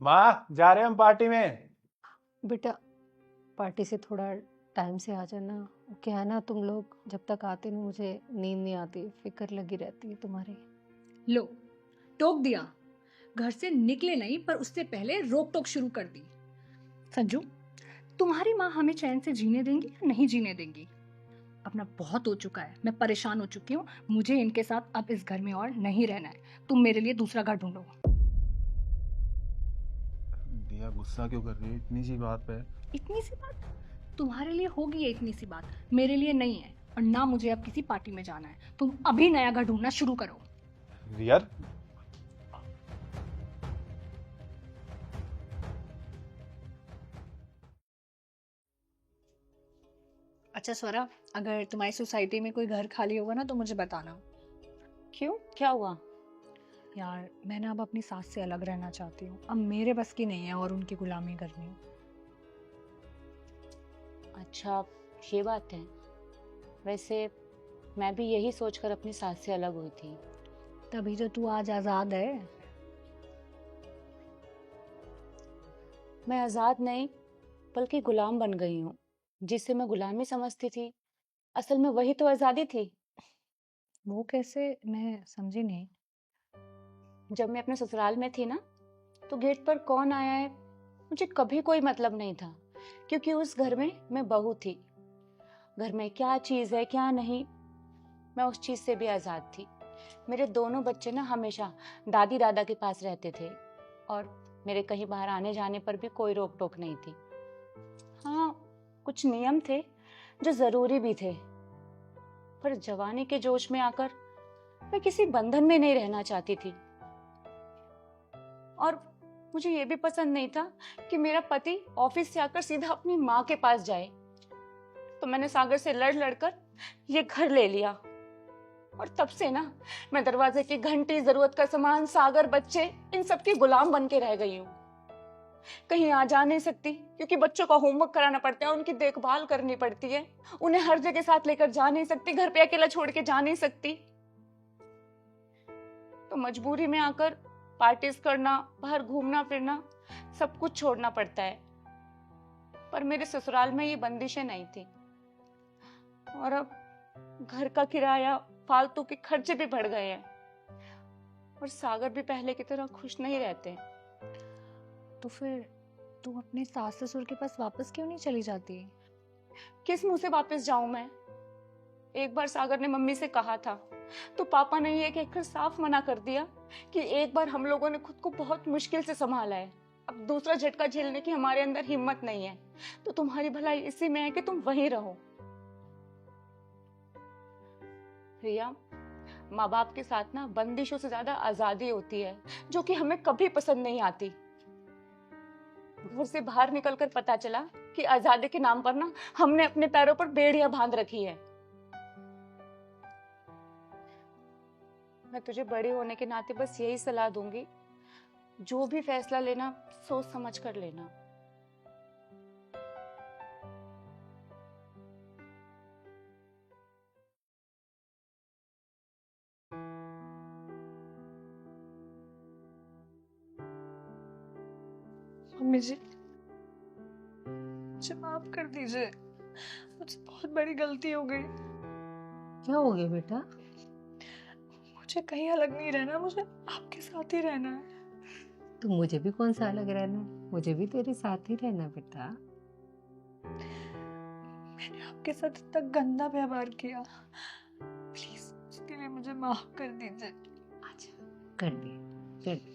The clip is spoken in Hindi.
माँ जा रहे हैं हम पार्टी में। बेटा पार्टी से थोड़ा टाइम से आ जाना। वो क्या है ना, तुम लोग जब तक आते नहीं मुझे नींद नहीं आती, फिक्र लगी रहती है तुम्हारी। लो, टोक दिया। घर से निकले नहीं पर उससे पहले रोक टोक शुरू कर दी। संजू, तुम्हारी माँ हमें चैन से जीने देंगी या नहीं जीने देंगी? अपना बहुत हो चुका है, मैं परेशान हो चुकी हूँ। मुझे इनके साथ अब इस घर में और नहीं रहना है। तुम मेरे लिए दूसरा घर ढूंढो। दिया गुस्सा क्यों कर रही है इतनी सी बात पे? इतनी सी बात तुम्हारे लिए होगी है, इतनी सी बात मेरे लिए नहीं है। और ना मुझे अब किसी पार्टी में जाना है। तुम अभी नया घर ढूंढना शुरू करो। यार अच्छा स्वरा, अगर तुम्हारी सोसाइटी में कोई घर खाली होगा ना तो मुझे बताना। क्यों, क्या हुआ? यार मैं ना अब अपनी सास से अलग रहना चाहती हूँ। अब मेरे बस की नहीं है और उनकी गुलामी करनी। अच्छा, ये बात है। वैसे मैं भी यही सोचकर अपनी सास से अलग हुई थी। तभी तो तू आज आजाद है। मैं आजाद नहीं बल्कि गुलाम बन गई हूँ। जिसे मैं गुलामी समझती थी, असल में वही तो आजादी थी। वो कैसे, मैं समझी नहीं। जब मैं अपने ससुराल में थी ना, तो गेट पर कौन आया है मुझे कभी कोई मतलब नहीं था, क्योंकि उस घर में मैं बहू थी। घर में क्या चीज है क्या नहीं, मैं उस चीज से भी आजाद थी। मेरे दोनों बच्चे ना हमेशा दादी दादा के पास रहते थे और मेरे कहीं बाहर आने जाने पर भी कोई रोक टोक नहीं थी। हाँ, कुछ नियम थे जो जरूरी भी थे, पर जवानी के जोश में आकर मैं किसी बंधन में नहीं रहना चाहती थी। और मुझे ये भी पसंद नहीं था कि मेरा पति ऑफिस से आकर सीधा अपनी माँ के पास जाए। तो मैंने सागर से लड़ लड़कर ये घर ले लिया और तब से ना मैं दरवाजे की घंटी, जरूरत का सामान, सागर, बच्चे, इन सब की गुलाम बन के रह गई हूँ। कहीं आ जा नहीं सकती क्योंकि बच्चों का होमवर्क कराना पड़ता है, उनकी देखभाल करनी पड़ती है। उन्हें हर जगह साथ लेकर जा नहीं सकती, घर पे अकेला छोड़ के जा नहीं सकती। तो मजबूरी में आकर पार्टीज करना, बाहर घूमना फिरना, सब कुछ छोड़ना पड़ता है। पर मेरे ससुराल में ये बंदिशें नहीं थी। और अब घर का किराया, फालतू के खर्चे भी बढ़ गए हैं और सागर भी पहले की तरह खुश नहीं रहते। तो फिर तुम अपने सास ससुर के पास वापस क्यों नहीं चली जाती? किस मुंह से वापस जाऊं मैं? एक बार सागर ने मम्मी से कहा था, तो पापा ने ये कहकर साफ मना कर दिया कि एक बार हम लोगों ने खुद को बहुत मुश्किल से संभाला है, अब दूसरा झटका झेलने की हमारे अंदर हिम्मत नहीं है। तो तुम्हारी भलाई इसी में है कि तुम वहीं रहो। रिया, माँ बाप के साथ ना बंदिशों से ज्यादा आजादी होती है, जो कि हमें कभी पसंद नहीं आती। घर से बाहर निकलकर पता चला कि आजादी के नाम पर ना हमने अपने पैरों पर बेड़ियां बांध रखी है। मैं तुझे बड़ी होने के नाते बस यही सलाह दूंगी, जो भी फैसला लेना सोच समझ कर लेना। मम्मी जी, मुझे माफ कर दीजिए। मुझसे बहुत बड़ी गलती हो गई। क्या हो गया बेटा? मुझे कहीं अलग नहीं रहना, मुझे आपके साथ ही रहना है। तो मुझे भी कौन सा अलग रहना है, मुझे भी तेरे साथ ही रहना बेटा। मैंने आपके साथ इतना गंदा व्यवहार किया, प्लीज उसके लिए मुझे माफ कर दीजिए। अच्छा कर दिया, कर दिया।